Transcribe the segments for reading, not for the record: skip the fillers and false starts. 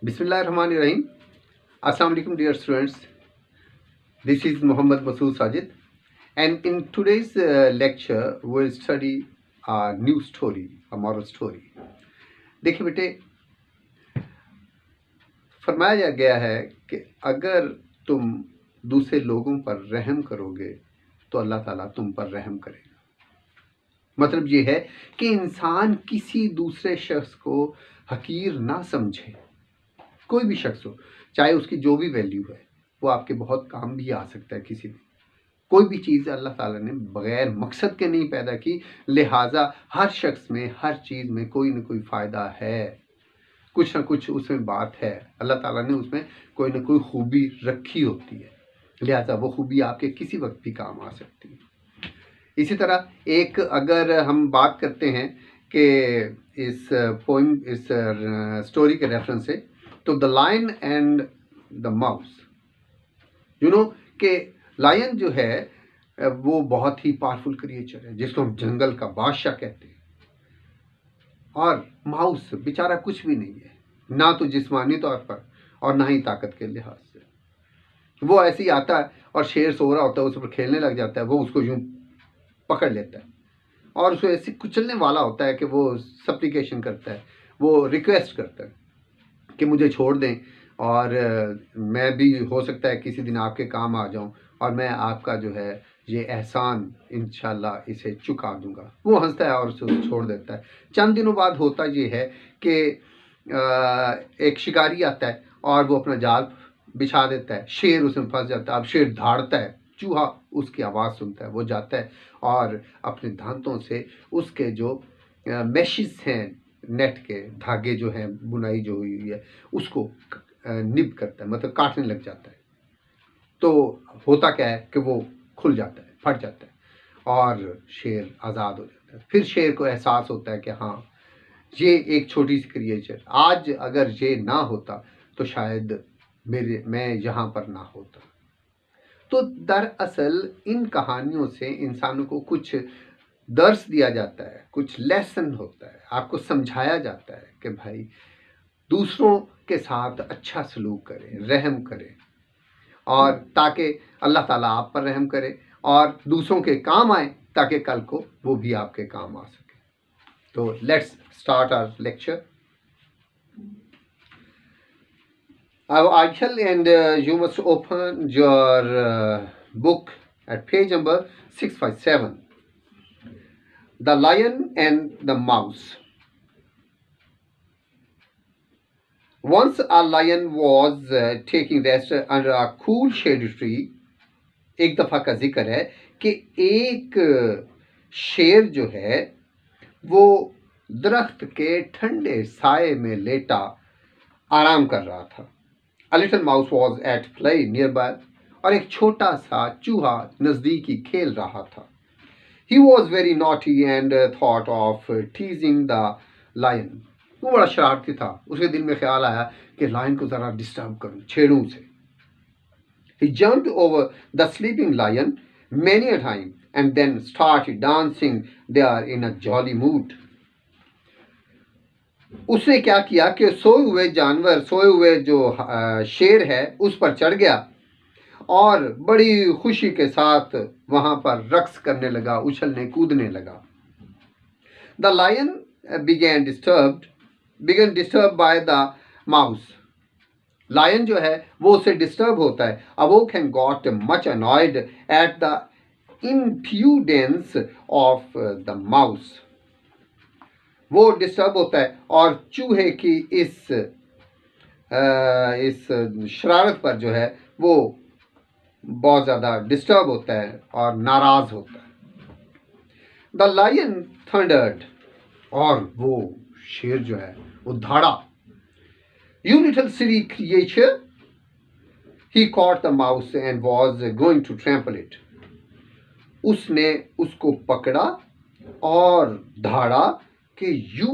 Bismillahirrahmanirrahim. Assalamu alaikum, dear students. This is Muhammad Masood Sajid, and in today's lecture we'll study a new story, a moral story. देखिए बेटे, फरमाया गया है कि अगर तुम दूसरे लोगों पर रहम करोगे तो अल्लाह ताला तुम पर रहम करेगा। मतलब ये है कि इंसान किसी दूसरे शख्स को हकीर ना समझे। कोई भी शख्स हो, चाहे उसकी जो भी वैल्यू है, वो आपके बहुत काम भी आ सकता है। किसी भी कोई भी चीज़ अल्लाह ताला ने बग़ैर मकसद के नहीं पैदा की, लिहाजा हर शख्स में, हर चीज़ में कोई ना कोई फ़ायदा है, कुछ ना कुछ उसमें बात है। अल्लाह ताला ने उसमें कोई ना कोई खूबी रखी होती है, लिहाजा वो खूबी आपके किसी वक्त भी काम आ सकती है। इसी तरह एक अगर हम बात करते हैं कि इस पोइम, इस स्टोरी के रेफरेंस से, तो the lion and the mouse, you know कि लायन जो है वो बहुत ही पावरफुल क्रिएचर है जिसको हम जंगल का बादशाह कहते हैं, और माउस बेचारा कुछ भी नहीं है, ना तो जिस्मानी तौर पर और ना ही ताकत के लिहाज से। वो ऐसे ही आता है और शेर सो रहा होता है, उस पर खेलने लग जाता है, वो उसको यूं पकड़ लेता है और उसको ऐसे कुचलने वाला होता है कि वो सप्लिकेशन करता है, वो रिक्वेस्ट करता है कि मुझे छोड़ दें और मैं भी हो सकता है किसी दिन आपके काम आ जाऊं और मैं आपका जो है ये एहसान इंशाल्लाह इसे चुका दूंगा। वो हंसता है और उसे छोड़ देता है। चंद दिनों बाद होता ये है कि एक शिकारी आता है और वो अपना जाल बिछा देता है, शेर उसमें फंस जाता है। अब शेर धाड़ता है, चूहा उसकी आवाज़ सुनता है, वो जाता है और अपने दांतों से उसके जो मैशेस हैं, नेट के धागे जो हैं, बुनाई जो हुई है, उसको निब करता है, मतलब काटने लग जाता है। तो होता क्या है कि वो खुल जाता है, फट जाता है और शेर आज़ाद हो जाता है। फिर शेर को एहसास होता है कि हाँ, ये एक छोटी सी क्रिएचर, आज अगर ये ना होता तो शायद मैं यहाँ पर ना होता। तो दरअसल इन कहानियों से इंसानों को कुछ दर्स दिया जाता है, कुछ लेसन होता है, आपको समझाया जाता है कि भाई दूसरों के साथ अच्छा सलूक करें, रहम करें, और ताकि अल्लाह ताला आप पर रहम करे और दूसरों के काम आए ताकि कल को वो भी आपके काम आ सके। तो let's start our lecture. Achal, and you must open your book at page number 657. The Lion and the Mouse. Once a lion was taking rest under a cool shady tree. एक दफ़ा का जिक्र है कि एक शेर जो है वो दरख्त के ठंडे साए में लेटा आराम कर रहा था। A little mouse was at play nearby. और एक छोटा सा चूहा नज़दीकी खेल रहा था। He was very naughty and thought of teasing the lion. वो बड़ा शरारती था, उसके दिल में ख्याल आया कि लायन को ज़रा डिस्टर्ब करूं, छेड़ूं उसे। He jumped over the sleeping lion many a time and then started dancing there in a jolly mood. उसने क्या किया कि सोए हुए जानवर, सोए हुए जो शेर है, उस पर चढ़ गया और बड़ी खुशी के साथ वहां पर रक्स करने लगा, उछलने कूदने लगा। The lion began disturbed by the mouse. Lion जो है वो उससे डिस्टर्ब होता है। Awoke and got much annoyed at the impudence of the mouse. वो डिस्टर्ब होता है और चूहे की इस शरारत पर जो है वो बहुत ज़्यादा डिस्टर्ब होता है और नाराज़ होता है। The lion thundered. और वो शेर जो है वो धाड़ा। You little silly creature. He caught the mouse and was going to trample it. उसने उसको पकड़ा और धाड़ा कि you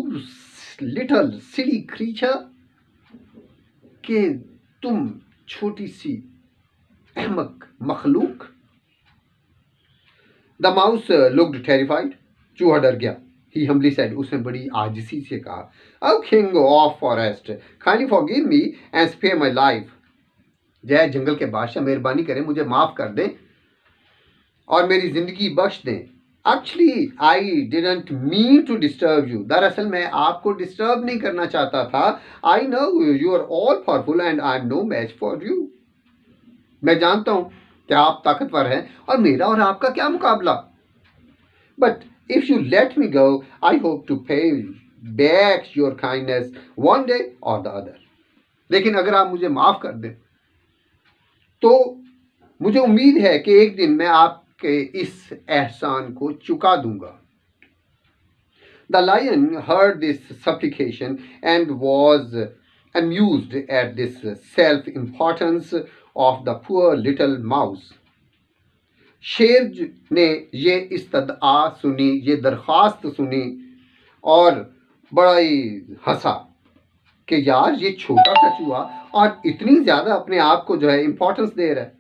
little silly creature, कि तुम छोटी सी अहमक मखलूक। The mouse looked terrified. चूहा डर गया। He humbly said, उसने बड़ी आजिज़ी से कहा, O king of forest, kindly forgive me and spare my life. जय जंगल के बादशाह, मेहरबानी करें, मुझे माफ़ कर दें और मेरी ज़िंदगी बख्श दें. Actually, I didn't mean to disturb you. दरअसल मैं आपको डिस्टर्ब नहीं करना चाहता था. I know you are all powerful and I am no match for you. मैं जानता हूँ कि आप ताकतवर हैं और मेरा और आपका क्या मुकाबला. But if you let me go, I hope to pay back your kindness one day or the other. लेकिन अगर आप मुझे माफ़ कर दें तो मुझे उम्मीद है कि एक दिन मैं आपके इस एहसान को चुका दूंगा. The lion heard this supplication and was amused at this self-importance of the poor little mouse. शेर ने ये इस्तदआ सुनी, ये दरख्वास्त सुनी और बड़ा ही हंसा कि यार ये छोटा सा चूहा और इतनी ज़्यादा अपने आप को जो है इम्पोर्टेंस दे रहा है.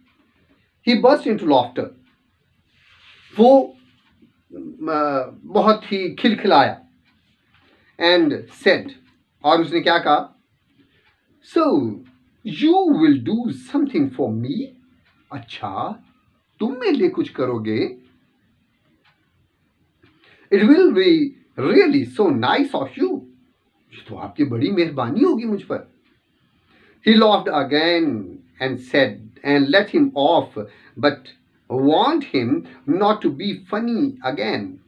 He burst into laughter. वो बहुत ही खिलखिलाया. And said, और उसने क्या कहा, So you will do something for me? अच्छा, तुम मेरे लिए कुछ करोगे? It will be really so nice of you. ये तो आपकी बड़ी मेहरबानी होगी मुझ पर. He laughed again and said, and let him off, but warned him not to be funny again.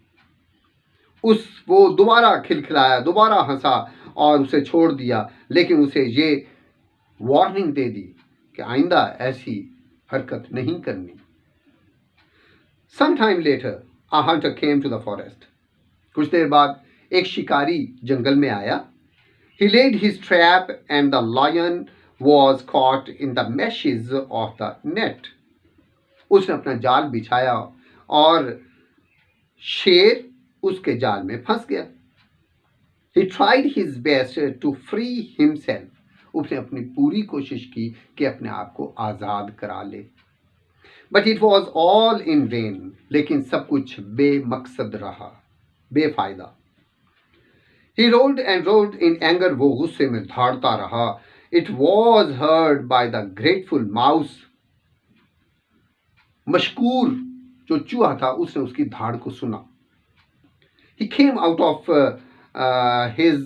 वो दोबारा खिलखिलाया, दोबारा हंसा और उसे छोड़ दिया, लेकिन उसे ये वार्निंग दे दी कि आइंदा ऐसी हरकत नहीं करनी. Some time later, a hunter came to the forest. कुछ देर बाद एक शिकारी जंगल में आया. He laid his trap and the lion was caught in the meshes of the net. उसने अपना जाल बिछाया और शेर उसके जाल में फंस गया. He tried his best to free himself. उसने अपनी पूरी कोशिश की कि अपने आप को आज़ाद करा ले. But it was all in vain. लेकिन सब कुछ बेमकसद रहा, बेफायदा. He rolled and rolled in anger. वो गुस्से में धाड़ता रहा. It was heard by the grateful mouse. मशकूर जो चूहा था उसने उसकी धाड़ को सुना. He came out of his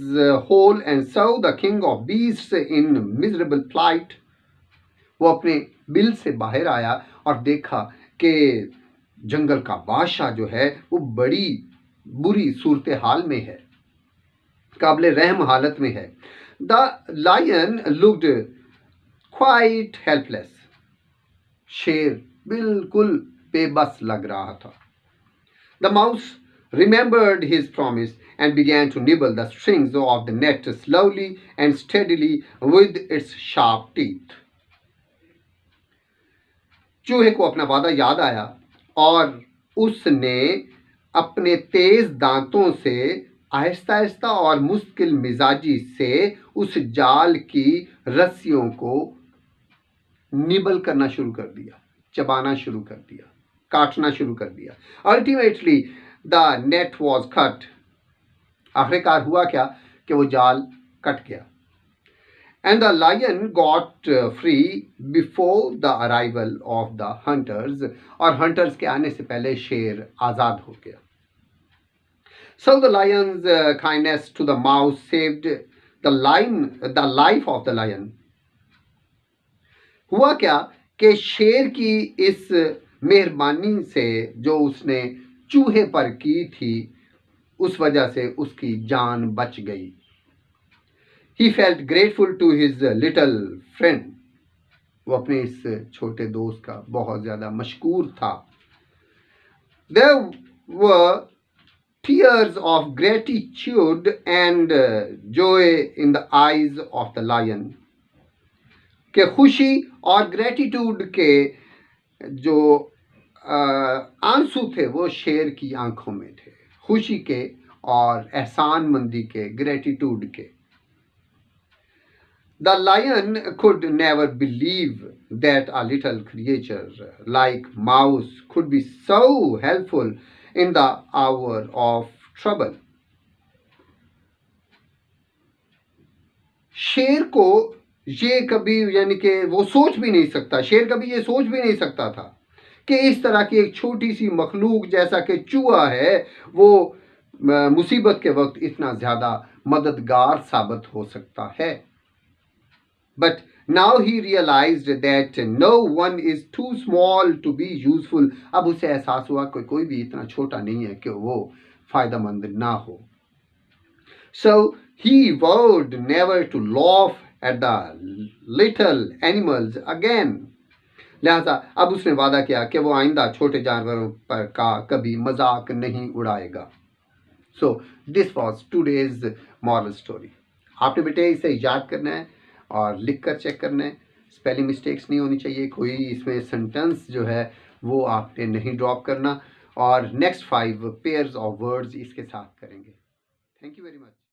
hole and saw the king of beasts in miserable plight. वो अपने बिल से बाहर आया और देखा कि जंगल का बादशाह जो है वो बड़ी बुरी सूरत हाल में है, काबिल रहम हालत में है. The lion looked quite helpless. शेर बिल्कुल बेबस लग रहा था. The mouse remembered his promise and began to nibble the strings of the net slowly and steadily with its sharp teeth. चूहे को अपना वादा याद आया और उसने अपने तेज दांतों से आहिस्ता आहिस्ता और मुश्किल मिजाजी से उस जाल की रस्सियों को निबल करना शुरू कर दिया, चबाना शुरू कर दिया, काटना शुरू कर दिया. Ultimately the net was cut. आखिरकार हुआ क्या कि वो जाल कट गया. And the lion got free before the arrival of the hunters. और hunters के आने से पहले शेर आज़ाद हो गया. So the lion's kindness to the mouse saved the life of the lion. हुआ क्या कि शेर की इस मेहरबानी से जो उसने चूहे पर की थी उस वजह से उसकी जान बच गई. He felt grateful to his little friend. वो अपने इस छोटे दोस्त का बहुत ज़्यादा मशकूर था. There were tears of gratitude and joy in the eyes of the lion. कि खुशी और ग्रेटिट्यूड के जो आंसू थे वो शेर की आंखों में थे. खुशी के और एहसानमंदी के, ग्रेटिट्यूड के. The lion could never believe that a little creature like mouse could be so helpful in the hour of trouble. शेर को ये कभी यानी कि वो सोच भी नहीं सकता, शेर कभी ये सोच भी नहीं सकता था कि इस तरह की एक छोटी सी मखलूक जैसा कि चूहा है वो मुसीबत के वक्त इतना ज़्यादा मददगार साबित हो सकता है। But now he realised that no one is too small to be useful. अब उसे एहसास हुआ कि कोई भी इतना छोटा नहीं है कि वो फायदेमंद ना हो। So he vowed never to laugh at the little animals again. लिहाजा अब उसने वादा किया कि वो आइंदा छोटे जानवरों पर का कभी मजाक नहीं उड़ाएगा। So this was today's moral story. आपने बेटे इसे याद करना है और लिख कर चेक करना है, स्पेलिंग मिस्टेक्स नहीं होनी चाहिए, कोई इसमें सेंटेंस जो है वो आपने नहीं ड्रॉप करना, और नेक्स्ट 5 पेयर्स ऑफ वर्ड्स इसके साथ करेंगे। Thank you very much.